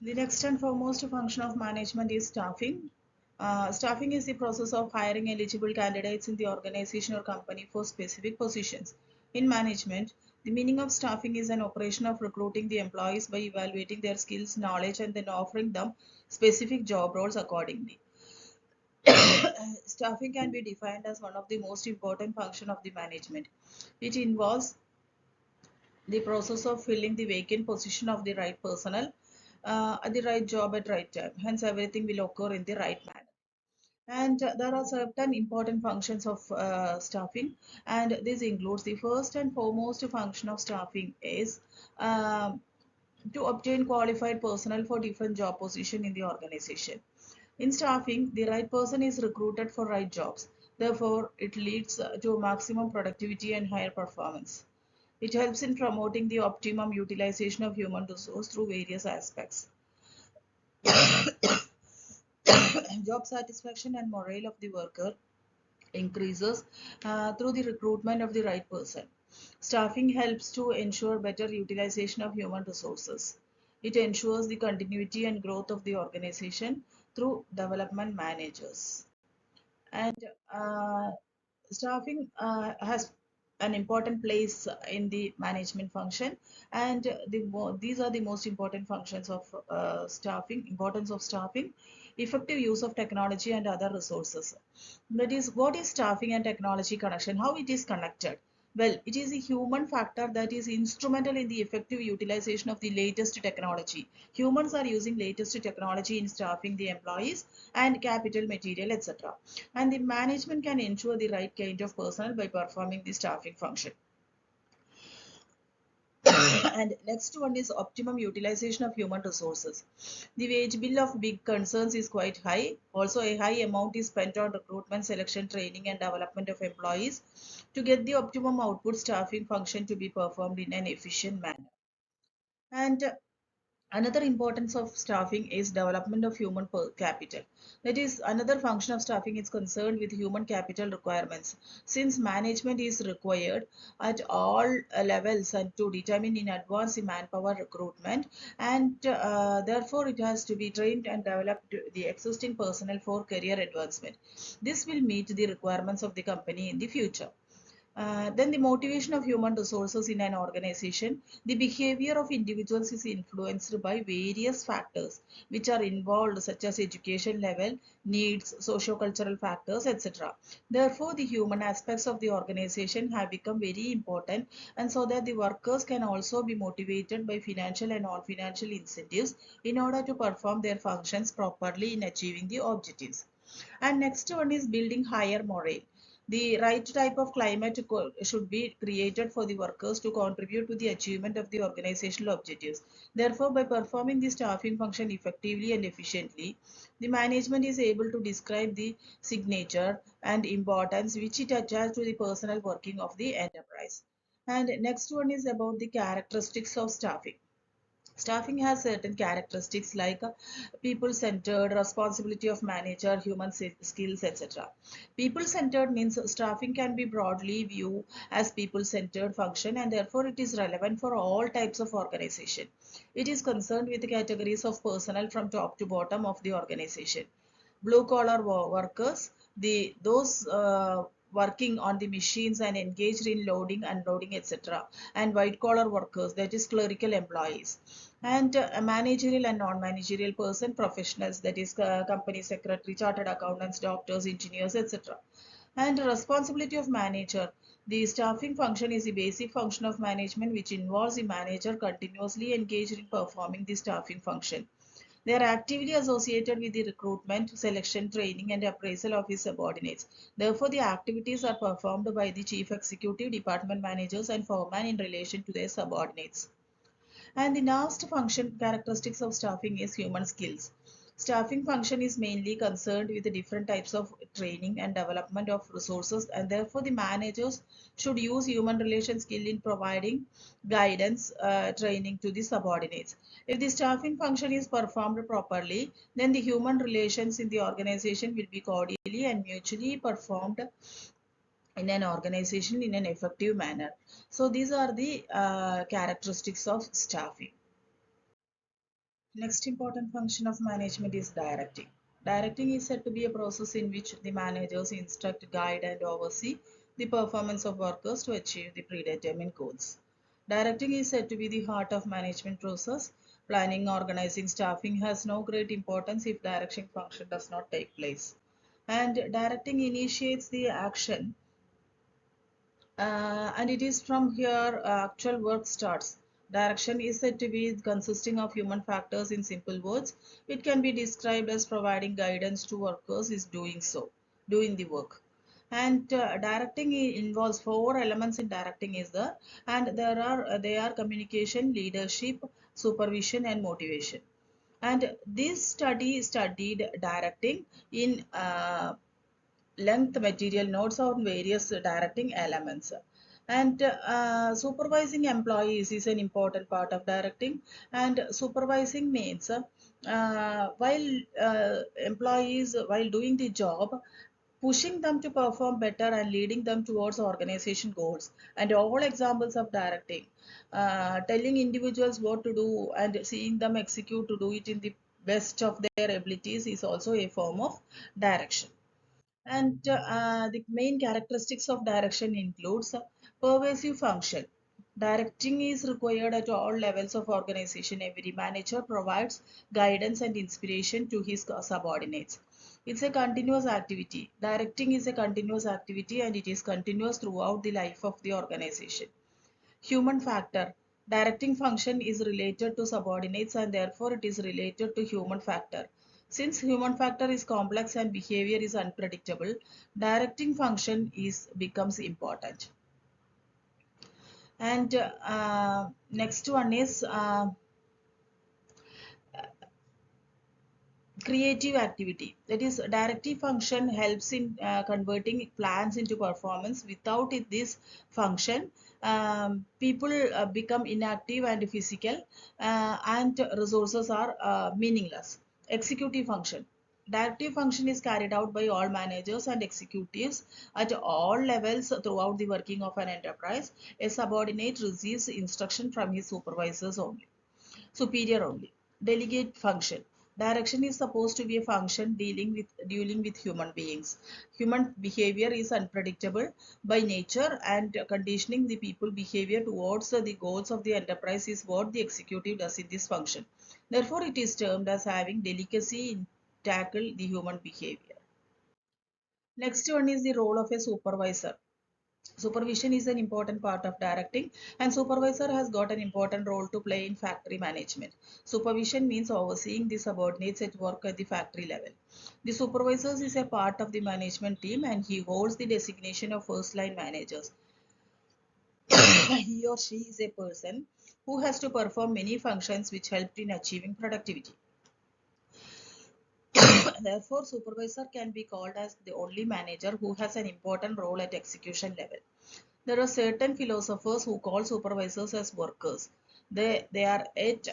The next and foremost function of management is staffing. Staffing is the process of hiring eligible candidates in the organization or company for specific positions. In management, the meaning of staffing is an operation of recruiting the employees by evaluating their skills, knowledge, and then offering them specific job roles accordingly. Staffing can be defined as one of the most important functions of the management. It involves the process of filling the vacant position of the right personnel at the right job at right time. Hence, everything will occur in the right manner. And there are certain important functions of staffing, and this includes the first and foremost function of staffing is um, to obtain qualified personnel for different job position in the organization. In staffing, the right person is recruited for right jobs. Therefore, it leads to maximum productivity and higher performance. It helps in promoting the optimum utilization of human resource through various aspects. Job satisfaction and morale of the worker increases through the recruitment of the right person. Staffing helps to ensure better utilization of human resources. It ensures the continuity and growth of the organization through development managers. And uh, staffing has an important place in the management function, and these are the most important functions of staffing. Importance of staffing: effective use of technology and other resources. That is, what is staffing and technology connection, how it is connected? Well, it is a human factor that is instrumental in the effective utilization of the latest technology. Humans are using latest technology in staffing the employees and capital, material, etc. And the management can ensure the right kind of personnel by performing the staffing function. And next one is optimum utilization of human resources. The wage bill of big concerns is quite high. Also, a high amount is spent on recruitment, selection, training, and development of employees to get the optimum output staffing function to be performed in an efficient manner. And another importance of staffing is development of human capital. That is, another function of staffing is concerned with human capital requirements. Since management is required at all levels and to determine in advance the manpower recruitment, and therefore it has to be trained and developed the existing personnel for career advancement. This will meet the requirements of the company in the future. Then the motivation of human resources in an organization. The behavior of individuals is influenced by various factors which are involved, such as education level, needs, socio-cultural factors, etc. Therefore, the human aspects of the organization have become very important, and so that the workers can also be motivated by financial and non-financial incentives in order to perform their functions properly in achieving the objectives. And next one is building higher morale. The right type of climate should be created for the workers to contribute to the achievement of the organizational objectives. Therefore, by performing the staffing function effectively and efficiently, the management is able to describe the signature and importance which it attaches to the personal working of the enterprise. And next one is about the characteristics of staffing. Staffing has certain characteristics like people-centered, responsibility of manager, human skills, etc. People-centered means staffing can be broadly viewed as people-centered function, and therefore it is relevant for all types of organization. It is concerned with the categories of personnel from top to bottom of the organization. Blue collar workers, those working on the machines and engaged in loading, unloading, etc. And white collar workers, that is clerical employees. And a managerial and non-managerial person, professionals, that is company secretary, chartered accountants, doctors, engineers, etc. And responsibility of manager. The staffing function is the basic function of management which involves the manager continuously engaged in performing the staffing function. They are actively associated with the recruitment, selection, training, and appraisal of his subordinates. Therefore, the activities are performed by the chief executive, department managers, and foreman in relation to their subordinates. And the last function characteristics of staffing is human skills. Staffing function is mainly concerned with the different types of training and development of resources, and therefore the managers should use human relation skill in providing guidance, training to the subordinates. If the staffing function is performed properly, then the human relations in the organization will be cordially and mutually performed in an organization in an effective manner. So these are the characteristics of staffing. Next important function of management is directing. Directing is said to be a process in which the managers instruct, guide, and oversee the performance of workers to achieve the predetermined goals. Directing is said to be the heart of management process. Planning, organizing, staffing has no great importance if direction function does not take place. And directing initiates the action, and it is from here actual work starts. Direction is said to be consisting of human factors in simple words. It can be described as providing guidance to workers is doing so, doing the work. And directing involves four elements in directing is there, and there are they are communication, leadership, supervision, and motivation. And this study studied directing in length material notes on various directing elements. And supervising employees is an important part of directing. And supervising means while employees while doing the job, pushing them to perform better and leading them towards organization goals. And all examples of directing, telling individuals what to do and seeing them execute to do it in the best of their abilities is also a form of direction. And the main characteristics of direction includes pervasive function. Directing is required at all levels of organization. Every manager provides guidance and inspiration to his subordinates. It's a continuous activity. Directing is a continuous activity and it is continuous throughout the life of the organization. Human factor. Directing function is related to subordinates and therefore it is related to human factor. Since human factor is complex and behavior is unpredictable, directing function is becomes important. And next one is creative activity. That is, directive function helps in converting plans into performance. Without it, this function, people become inactive and physical, and resources are meaningless. Executive function. Directive function is carried out by all managers and executives at all levels throughout the working of an enterprise. A subordinate receives instruction from his supervisors only, superior only. Delegate function. Direction is supposed to be a function dealing with human beings. Human behavior is unpredictable by nature, and conditioning the people behavior towards the goals of the enterprise is what the executive does in this function. Therefore it is termed as having delicacy in tackle the human behavior. Next one is the role of a supervisor. Supervision is an important part of directing, and supervisor has got an important role to play in factory management. Supervision means overseeing the subordinates at work at the factory level. The supervisors is a part of the management team and he holds the designation of first line managers. He or she is a person who has to perform many functions which help in achieving productivity. Therefore, supervisor can be called as the only manager who has an important role at execution level. There are certain philosophers who call supervisors as workers. They are yet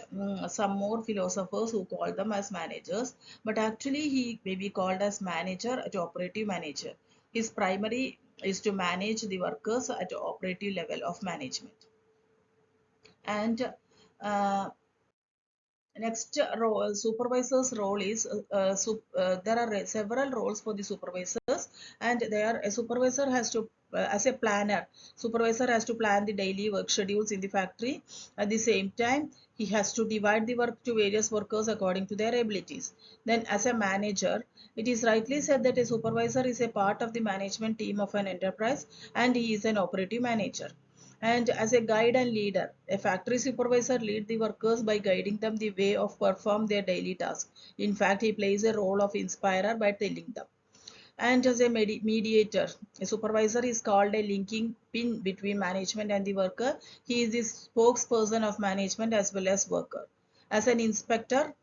some more philosophers who call them as managers, but actually he may be called as manager at operative manager. His primary is to manage the workers at operative level of management. And uh, next role, supervisor's role is there are several roles for the supervisors, and there a supervisor has to as a planner, supervisor has to plan the daily work schedules in the factory. At the same time, he has to divide the work to various workers according to their abilities. Then as a manager, it is rightly said that a supervisor is a part of the management team of an enterprise and he is an operative manager. And as a guide and leader, a factory supervisor leads the workers by guiding them the way of perform their daily tasks. In fact, he plays a role of inspirer by telling them. And as a mediator, a supervisor is called a linking pin between management and the worker. He is the spokesperson of management as well as worker. As an inspector,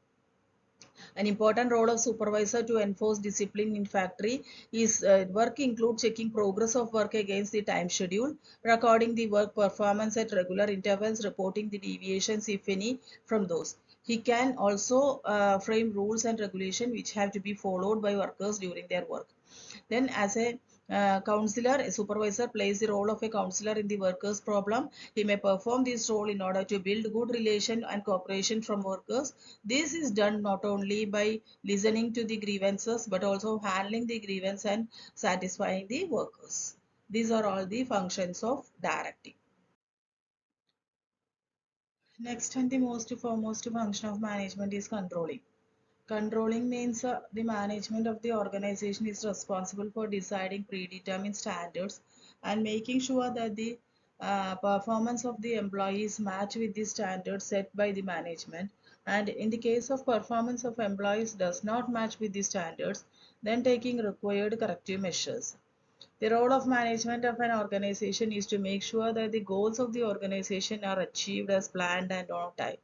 an important role of supervisor to enforce discipline in factory is work include checking progress of work against the time schedule, recording the work performance at regular intervals, reporting the deviations if any from those. He can also frame rules and regulation which have to be followed by workers during their work. Then as a Counselor, a supervisor plays the role of a counselor in the worker's problem. He may perform this role in order to build good relation and cooperation from workers. This is done not only by listening to the grievances but also handling the grievance and satisfying the workers. These are all the functions of directing. Next and the most foremost function of management is controlling. Controlling means the management of the organization is responsible for deciding predetermined standards and making sure that the performance of the employees match with the standards set by the management. And in the case of performance of employees does not match with the standards, then taking required corrective measures. The role of management of an organization is to make sure that the goals of the organization are achieved as planned and on time.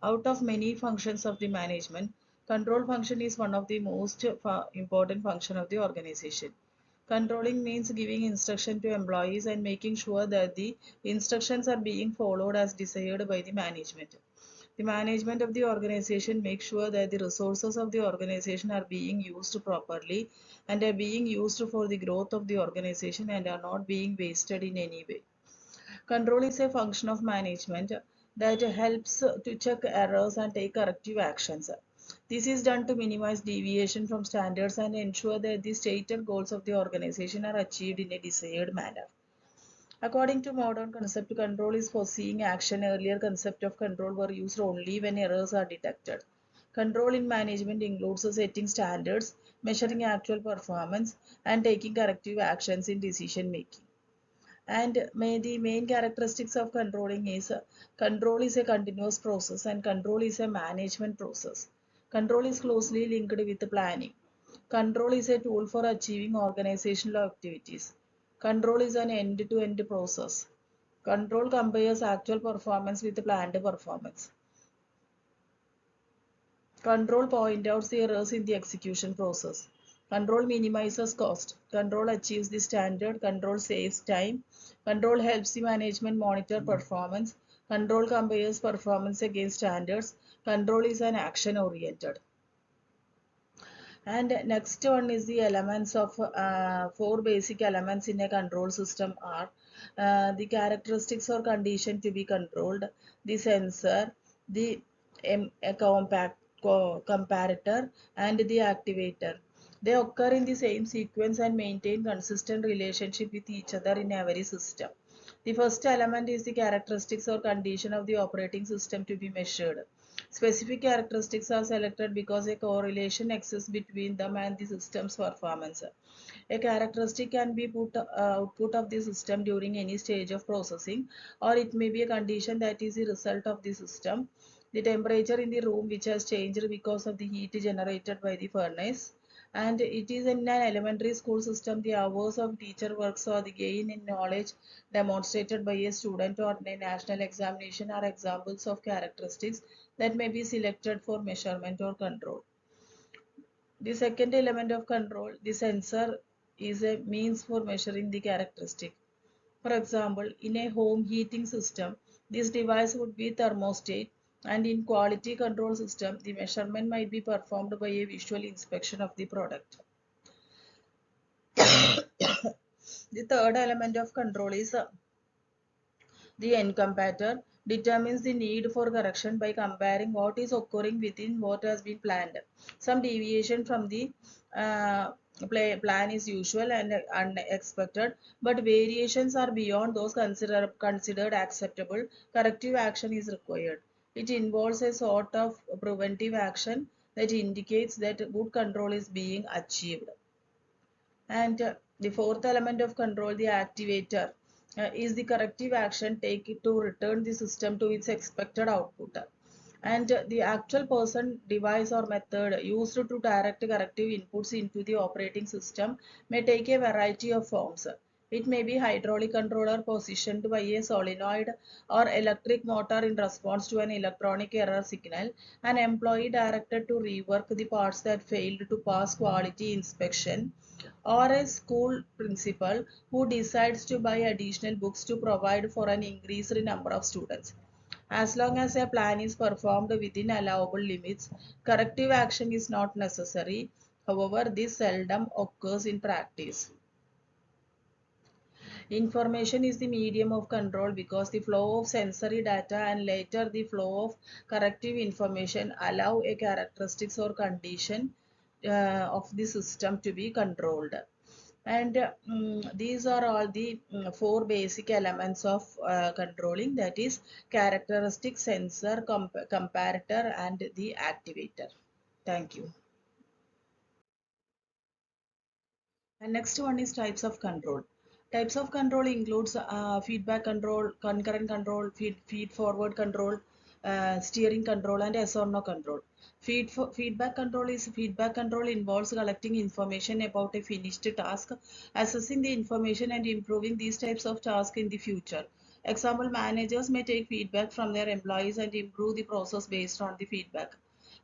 Out of many functions of the management, control function is one of the most important function of the organization. Controlling means giving instruction to employees and making sure that the instructions are being followed as desired by the management. The management of the organization makes sure that the resources of the organization are being used properly and are being used for the growth of the organization and are not being wasted in any way. Control is a function of management that helps to check errors and take corrective actions. This is done to minimize deviation from standards and ensure that the stated goals of the organization are achieved in a desired manner. According to modern concept, control is foreseeing action. Earlier concept of control were used only when errors are detected. Control in management includes setting standards, measuring actual performance, and taking corrective actions in decision making. And the main characteristics of control is a continuous process and control is a management process. Control is closely linked with planning. Control is a tool for achieving organizational activities. Control is an end-to-end process. Control compares actual performance with planned performance. Control point out the errors in the execution process. Control minimizes cost. Control achieves the standard. Control saves time. Control helps the management monitor performance. Control compares performance against standards. Control is an action oriented. And next one is the elements of four basic elements in a control system are the characteristics or condition to be controlled, the sensor, the comparator, and the activator. They occur in the same sequence and maintain consistent relationship with each other in every system. The first element is the characteristics or condition of the operating system to be measured. Specific characteristics are selected because a correlation exists between them and the system's performance. A characteristic can be output of the system during any stage of processing, or it may be a condition that is the result of the system. The temperature in the room which has changed because of the heat generated by the furnace. And it is in an elementary school system, the hours of teacher works or the gain in knowledge demonstrated by a student or a national examination are examples of characteristics that may be selected for measurement or control. The second element of control, the sensor, is a means for measuring the characteristic. For example, in a home heating system, this device would be thermostat, and in quality control system, the measurement might be performed by a visual inspection of the product. The third element of control is the encompator determines the need for correction by comparing what is occurring within what has been planned. Some deviation from the plan is usual and unexpected, but variations are beyond those considered acceptable. Corrective action is required. It involves a sort of preventive action that indicates that good control is being achieved. And the fourth element of control, the activator, is the corrective action taken to return the system to its expected output. And the actual person, device, or method used to direct corrective inputs into the operating system may take a variety of forms. It may be hydraulic controller positioned by a solenoid or electric motor in response to an electronic error signal, an employee directed to rework the parts that failed to pass quality inspection, or a school principal who decides to buy additional books to provide for an increased number of students. As long as a plan is performed within allowable limits, corrective action is not necessary. However, this seldom occurs in practice. Information is the medium of control because the flow of sensory data and later the flow of corrective information allow a characteristics or condition of the system to be controlled. And these are all the four basic elements of controlling, that is characteristic, sensor, comparator and the activator. Thank you. And next one is types of control. Types of control includes feedback control, concurrent control, feed forward control, steering control, and yes or no control. Feedback control is feedback control involves collecting information about a finished task, assessing the information, and improving these types of tasks in the future. Example, managers may take feedback from their employees and improve the process based on the feedback.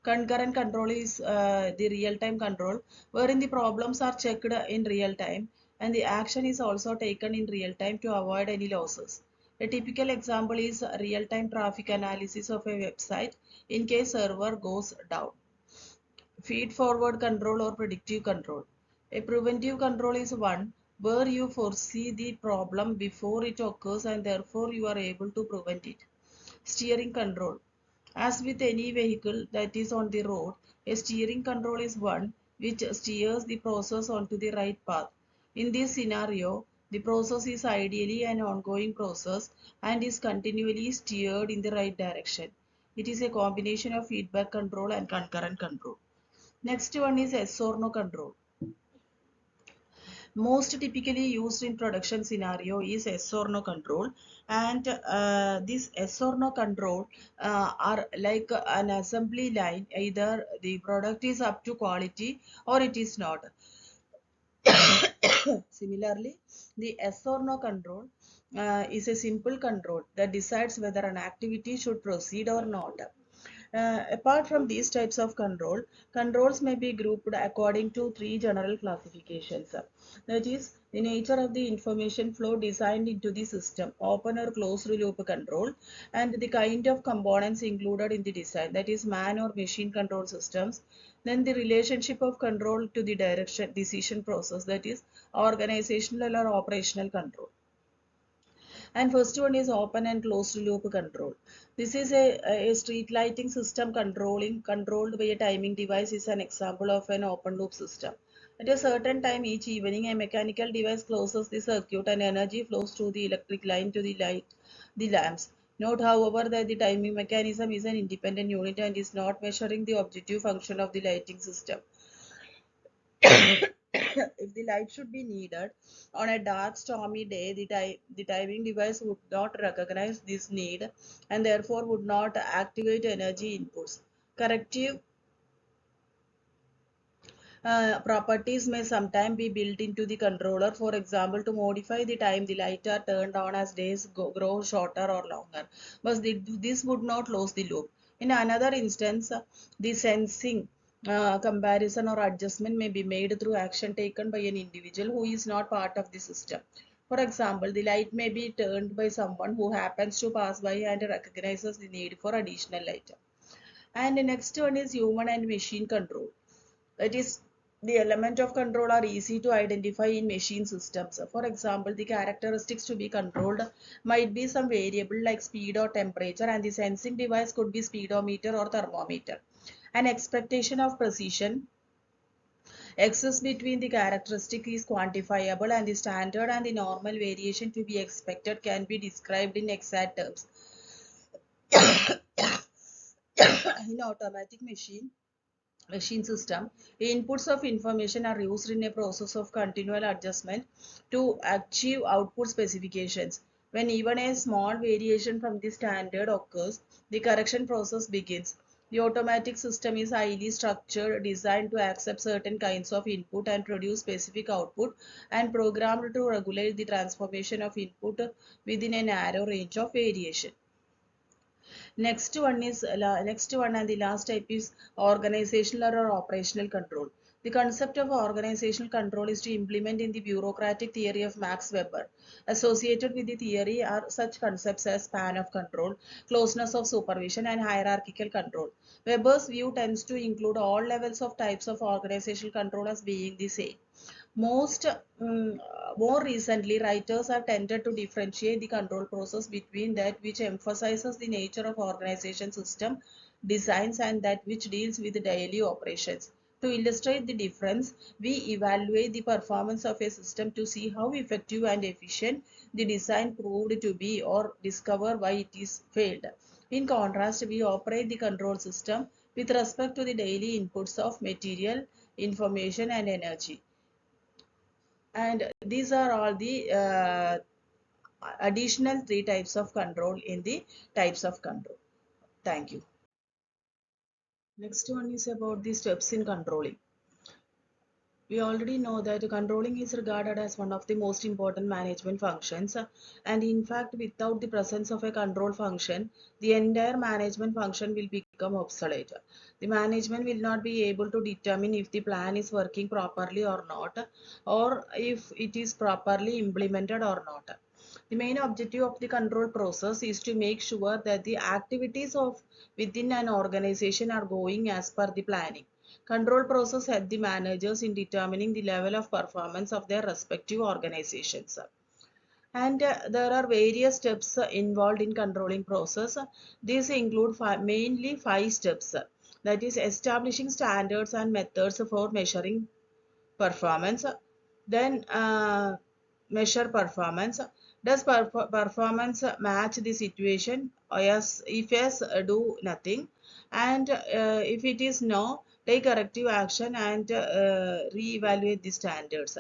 Concurrent control is the real-time control, wherein the problems are checked in real time and the action is also taken in real time to avoid any losses. A typical example is real-time traffic analysis of a website in case server goes down. Feed forward control or predictive control. A preventive control is one where you foresee the problem before it occurs and therefore you are able to prevent it. Steering control. As with any vehicle that is on the road, a steering control is one which steers the process onto the right path. In this scenario, the process is ideally an ongoing process and is continually steered in the right direction. It is a combination of feedback control and concurrent control. Next one is yes or no control. Most typically used in production scenario is yes or no control, and this yes or no control are like an assembly line, either the product is up to quality or it is not. Similarly, the yes or no control is a simple control that decides whether an activity should proceed or not. Apart from these types of control, controls may be grouped according to three general classifications. That is, the nature of the information flow designed into the system, open or closed loop control, and the kind of components included in the design, that is man or machine control systems. Then the relationship of control to the direction decision process, that is organizational or operational control. And first one is open and closed loop control. This is a street lighting system controlled by a timing device is an example of an open loop system. At a certain time each evening, a mechanical device closes the circuit and energy flows through the electric line to the lamps. Note, however, that the timing mechanism is an independent unit and is not measuring the objective function of the lighting system. If the light should be needed on a dark, stormy day, the timing device would not recognize this need and therefore would not activate energy inputs. Corrective properties may sometimes be built into the controller, for example, to modify the time the lights are turned on as days grow shorter or longer. But this would not close the loop. In another instance, the sensing comparison or adjustment may be made through action taken by an individual who is not part of the system. For example, the light may be turned by someone who happens to pass by and recognizes the need for additional light. And the next one is human and machine control. That is, the element of control are easy to identify in machine systems. For example, the characteristics to be controlled might be some variable like speed or temperature, and the sensing device could be speedometer or thermometer. An expectation of precision exists between the characteristic is quantifiable, and the standard and the normal variation to be expected can be described in exact terms. In automatic machine system, inputs of information are used in a process of continual adjustment to achieve output specifications. When even a small variation from the standard occurs, the correction process begins. The automatic system is highly structured, designed to accept certain kinds of input and produce specific output, and programmed to regulate the transformation of input within a narrow range of variation. Next one and the last type is organizational or operational control. The concept of organizational control is to implement in the bureaucratic theory of Max Weber. Associated with the theory are such concepts as span of control, closeness of supervision, and hierarchical control. Weber's view tends to include all levels of types of organizational control as being the same. Most more recently, writers have tended to differentiate the control process between that which emphasizes the nature of organization system designs and that which deals with the daily operations. To illustrate the difference, we evaluate the performance of a system to see how effective and efficient the design proved to be or discover why it is failed. In contrast, we operate the control system with respect to the daily inputs of material, information and energy. And these are all the additional three types of control in the types of control. Thank you. Next one is about the steps in controlling. We already know that controlling is regarded as one of the most important management functions, and in fact without the presence of a control function the entire management function will become obsolete. The management will not be able to determine if the plan is working properly or not, or if it is properly implemented or not. The main objective of the control process is to make sure that the activities of within an organization are going as per the planning. Control process help the managers in determining the level of performance of their respective organizations. And there are various steps involved in controlling process. These include mainly five steps. That is establishing standards and methods for measuring performance. Then measure performance. Does performance match the situation? Or yes, if yes, do nothing. And if it is no, take corrective action and re-evaluate the standards.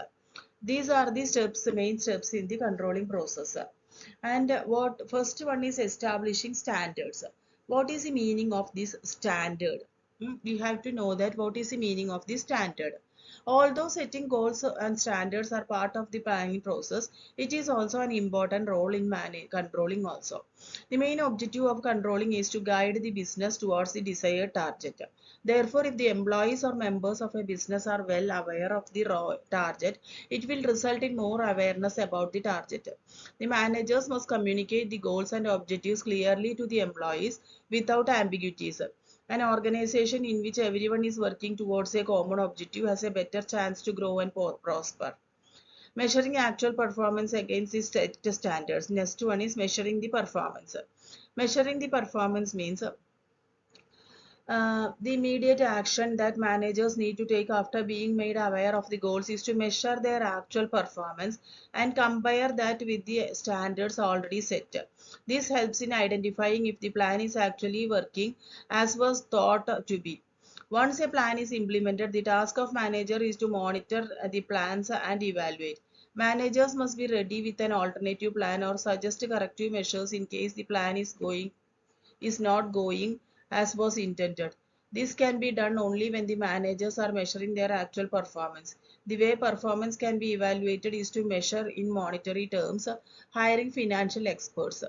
These are the steps, main steps in the controlling process. And what first one is establishing standards. What is the meaning of this standard? You have to know that what is the meaning of this standard. Although setting goals and standards are part of the planning process, it is also an important role in controlling also. The main objective of controlling is to guide the business towards the desired target. Therefore, if the employees or members of a business are well aware of the target, it will result in more awareness about the target. The managers must communicate the goals and objectives clearly to the employees without ambiguities. An organization in which everyone is working towards a common objective has a better chance to grow and prosper. Measuring actual performance against the set standards. Next one is measuring the performance. Measuring the performance means the immediate action that managers need to take after being made aware of the goals is to measure their actual performance and compare that with the standards already set. This helps in identifying if the plan is actually working as was thought to be. Once a plan is implemented, the task of manager is to monitor the plans and evaluate. Managers must be ready with an alternative plan or suggest corrective measures in case the plan is not going as was intended. This can be done only when the managers are measuring their actual performance. The way performance can be evaluated is to measure in monetary terms, hiring financial experts.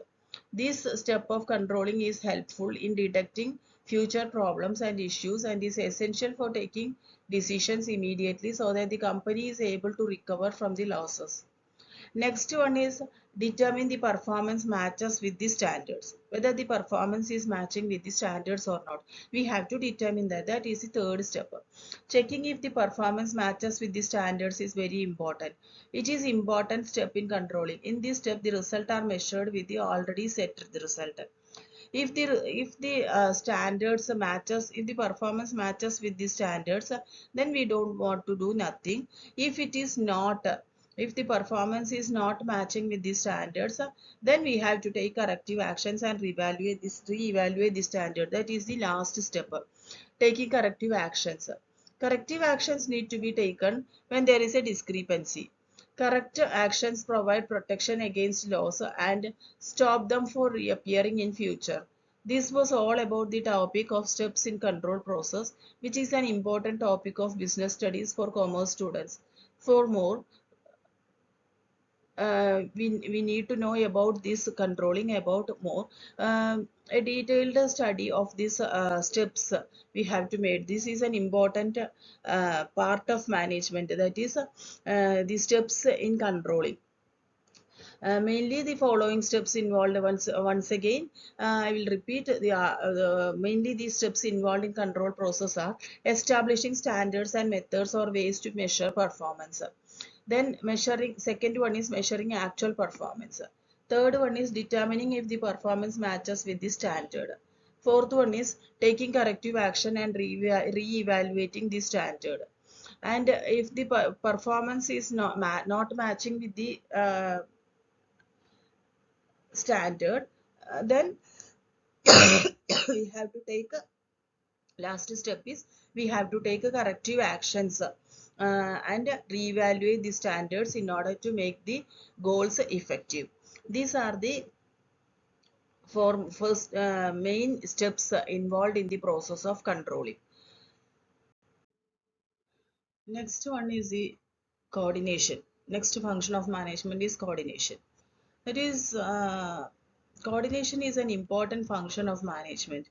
This step of controlling is helpful in detecting future problems and issues and is essential for taking decisions immediately so that the company is able to recover from the losses. Next one is determine the performance matches with the standards. Whether the performance is matching with the standards or not. We have to determine that. That is the third step. Checking if the performance matches with the standards is very important. It is important step in controlling. In this step, the results are measured with the already set the result. If the standards matches, if the performance matches with the standards, then we don't want to do nothing. If it is not, if the performance is not matching with the standards, then we have to take corrective actions and reevaluate the standard. That is the last step, taking corrective actions. Corrective actions need to be taken when there is a discrepancy. Correct actions provide protection against loss and stop them for reappearing in future. This was all about the topic of steps in control process, which is an important topic of business studies for commerce students. For more, we need to know about this controlling about more. A detailed study of these steps we have to make. This is an important part of management, that is the steps in controlling. Mainly the following steps involved. Once again, I will repeat mainly these steps involved in control process are establishing standards and methods or ways to measure performance. Then second one is measuring actual performance. Third one is determining if the performance matches with the standard. Fourth one is taking corrective action and re-evaluating the standard. And if the performance is not matching with the standard, then we have to take a last step is we have to take a corrective actions and reevaluate the standards in order to make the goals effective. These are the first main steps involved in the process of controlling. Next one is the coordination. Next function of management is coordination. That is, coordination is an important function of management,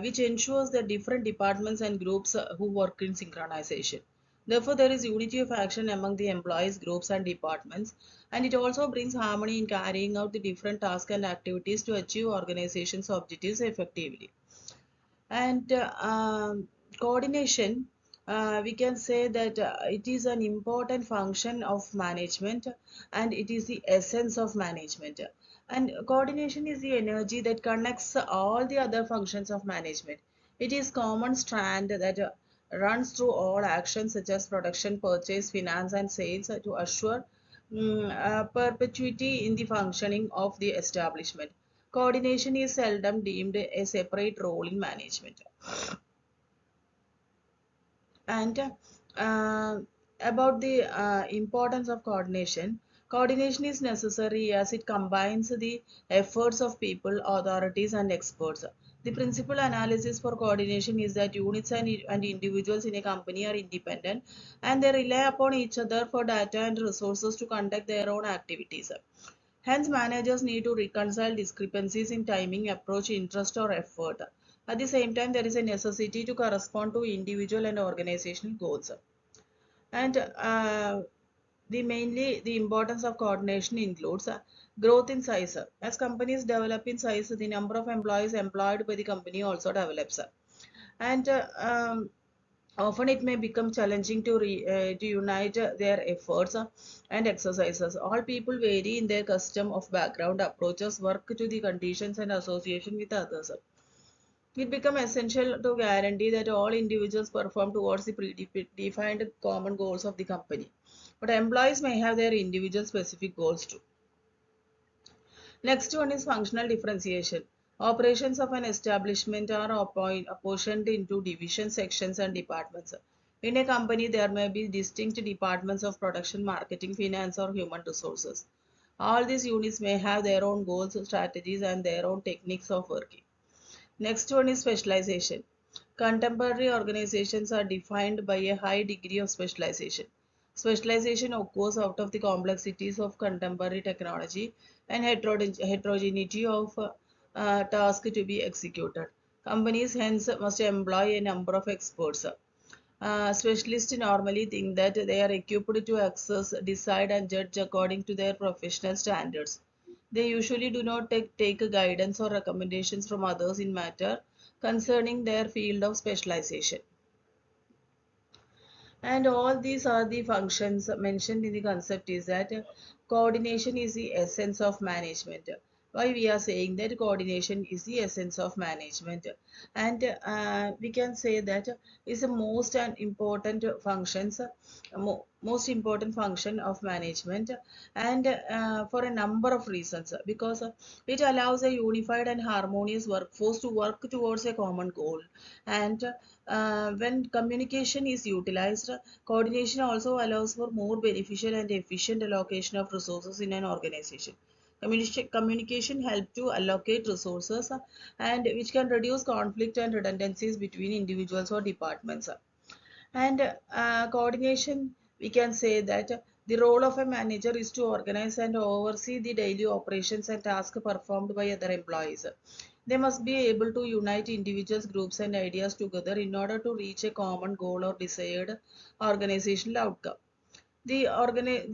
which ensures that different departments and groups who work in synchronization. Therefore, there is unity of action among the employees, groups, and departments, and it also brings harmony in carrying out the different tasks and activities to achieve organization's objectives effectively. And coordination, we can say that it is an important function of management, and it is the essence of management. And coordination is the energy that connects all the other functions of management. It is common strand that runs through all actions such as production, purchase, finance, and sales to assure perpetuity in the functioning of the establishment. Coordination is seldom deemed a separate role in management. And about the importance of coordination, coordination is necessary as it combines the efforts of people, authorities, and experts. The principal analysis for coordination is that units and individuals in a company are independent and they rely upon each other for data and resources to conduct their own activities. Hence, managers need to reconcile discrepancies in timing, approach, interest, or effort. At the same time, there is a necessity to correspond to individual and organizational goals. And the importance of coordination includes growth in size. As companies develop in size, the number of employees employed by the company also develops. And often it may become challenging to unite their efforts and exercises. All people vary in their custom of background, approaches, work to the conditions, and association with others. It becomes essential to guarantee that all individuals perform towards the predefined common goals of the company. But employees may have their individual specific goals too. Next one is functional differentiation. Operations of an establishment are apportioned into division sections and departments. In a company, there may be distinct departments of production, marketing, finance, or human resources. All these units may have their own goals, strategies, and their own techniques of working. Next one is specialization. Contemporary organizations are defined by a high degree of specialization. Specialization occurs out of the complexities of contemporary technology and heterogeneity of tasks to be executed. Companies hence must employ a number of experts. Specialists normally think that they are equipped to access, decide, and judge according to their professional standards. They usually do not take guidance or recommendations from others in matter concerning their field of specialization. And all these are the functions mentioned in the concept is that coordination is the essence of management. Why we are saying that coordination is the essence of management, and we can say that is the most and important functions, most important function of management, and for a number of reasons, because it allows a unified and harmonious workforce to work towards a common goal. And when communication is utilized, coordination also allows for more beneficial and efficient allocation of resources in an organization. Communication helps to allocate resources and which can reduce conflict and redundancies between individuals or departments. And coordination, we can say that the role of a manager is to organize and oversee the daily operations and tasks performed by other employees. They must be able to unite individuals, groups, and ideas together in order to reach a common goal or desired organizational outcome. The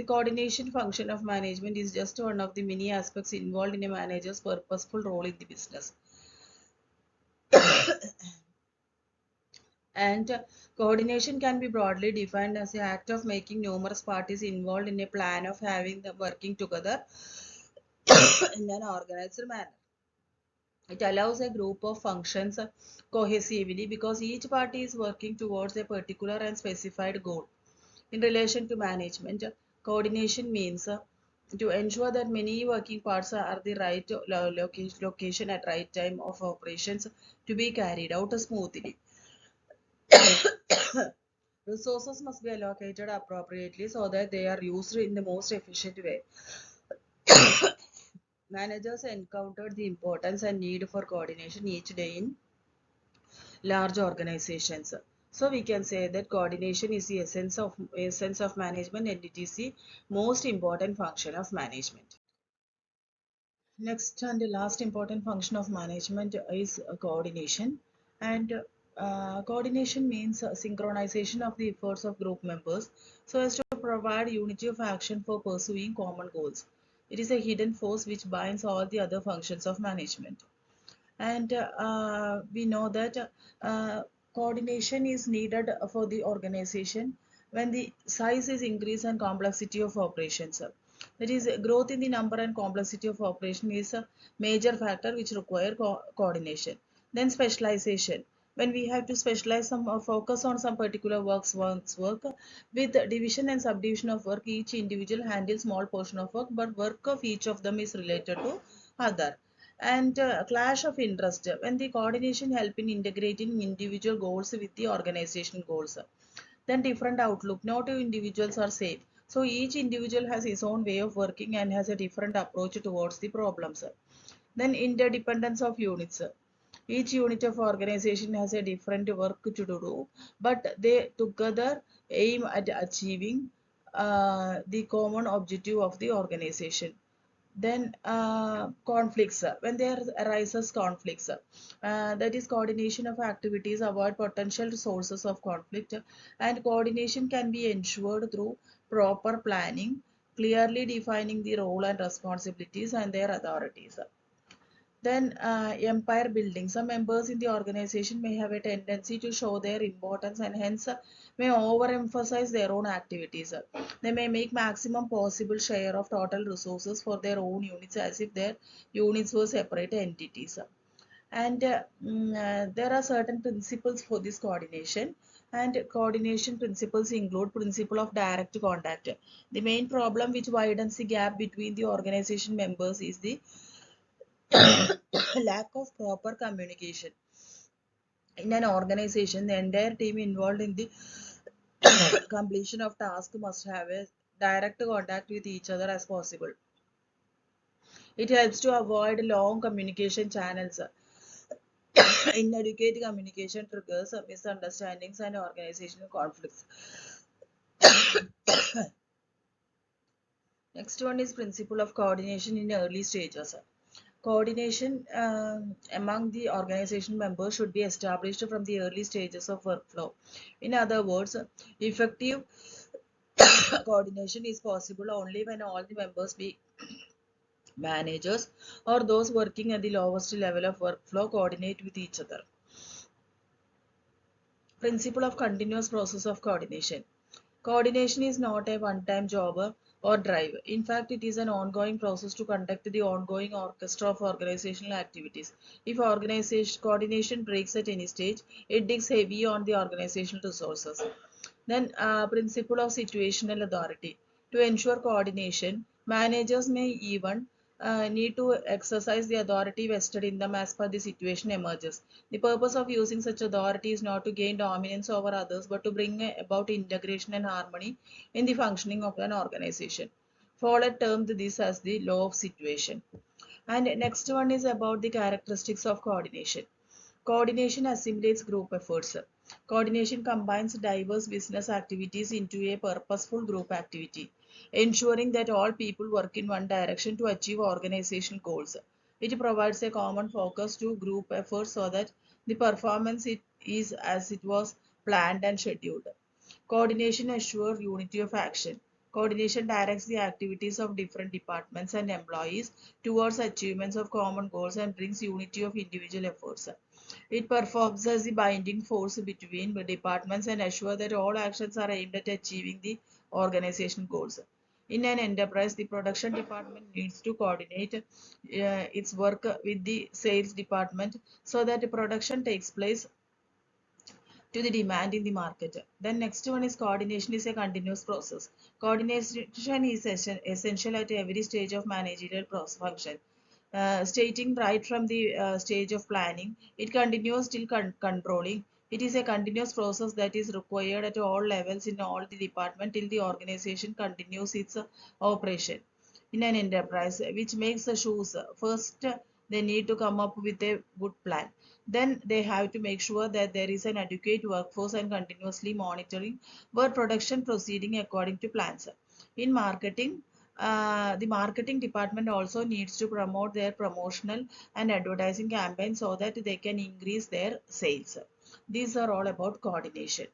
coordination function of management is just one of the many aspects involved in a manager's purposeful role in the business. And coordination can be broadly defined as the act of making numerous parties involved in a plan of having them working together in an organized manner. It allows a group of functions cohesively because each party is working towards a particular and specified goal. In relation to management, coordination means to ensure that many working parts are at the right location at right time of operations to be carried out smoothly. Resources must be allocated appropriately so that they are used in the most efficient way. Managers encountered the importance and need for coordination each day in large organizations. So we can say that coordination is the essence of management and it is the most important function of management. Next and the last important function of management is coordination. And coordination means synchronization of the efforts of group members so as to provide unity of action for pursuing common goals. It is a hidden force which binds all the other functions of management. And we know that coordination is needed for the organization when the size is increased and complexity of operations. That is, growth in the number and complexity of operation is a major factor which require coordination. Then specialization. When we have to specialize some or focus on some particular work with division and subdivision of work, each individual handles small portion of work, but work of each of them is related to other. And clash of interest when the coordination help in integrating individual goals with the organization goals. Then different outlook, no two individuals are same, so each individual has his own way of working and has a different approach towards the problems. Then interdependence of units, each unit of organization has a different work to do, but they together aim at achieving the common objective of the organization. Then conflicts, when there arises conflicts, that is coordination of activities avoid potential sources of conflict, and coordination can be ensured through proper planning, clearly defining the role and responsibilities and their authorities. Then empire building. Some members in the organization may have a tendency to show their importance and hence may overemphasize their own activities. They may make maximum possible share of total resources for their own units as if their units were separate entities. And there are certain principles for this coordination. And coordination principles include principle of direct contact. The main problem which widens the gap between the organization members is the lack of proper communication. In an organization, the entire team involved in the completion of task must have a direct contact with each other as possible. It helps to avoid long communication channels. Inadequate communication triggers misunderstandings and organizational conflicts. Next one is principle of coordination in early stages. Coordination among the organization members should be established from the early stages of workflow. In other words, effective coordination is possible only when all the members, be managers or those working at the lowest level of workflow, coordinate with each other. Principle of continuous process of coordination. Coordination is not a one-time job or drive. In fact, it is an ongoing process to conduct the ongoing orchestra of organizational activities. If organization coordination breaks at any stage, it digs heavy on the organizational resources. Then, principle of situational authority. To ensure coordination, managers may even need to exercise the authority vested in them as per the situation emerges. The purpose of using such authority is not to gain dominance over others, but to bring about integration and harmony in the functioning of an organization. Fowler termed this as the law of situation. And next one is about the characteristics of coordination. Coordination assimilates group efforts. Coordination combines diverse business activities into a purposeful group activity, ensuring that all people work in one direction to achieve organizational goals. It provides a common focus to group efforts so that the performance is as it was planned and scheduled. Coordination assures unity of action. Coordination directs the activities of different departments and employees towards achievements of common goals and brings unity of individual efforts. It performs as the binding force between the departments and assures that all actions are aimed at achieving the organization goals. In an enterprise, the production department needs to coordinate its work with the sales department so that the production takes place to the demand in the market. Then next one is coordination is a continuous process. Coordination is essential at every stage of managerial process function. Stating right from the stage of planning, it continues till controlling. It is a continuous process that is required at all levels in all the department till the organization continues its operation. In an enterprise which makes the shoes, first they need to come up with a good plan. Then they have to make sure that there is an adequate workforce and continuously monitoring were production proceeding according to plans. In marketing, the marketing department also needs to promote their promotional and advertising campaigns so that they can increase their sales. These are all about coordination.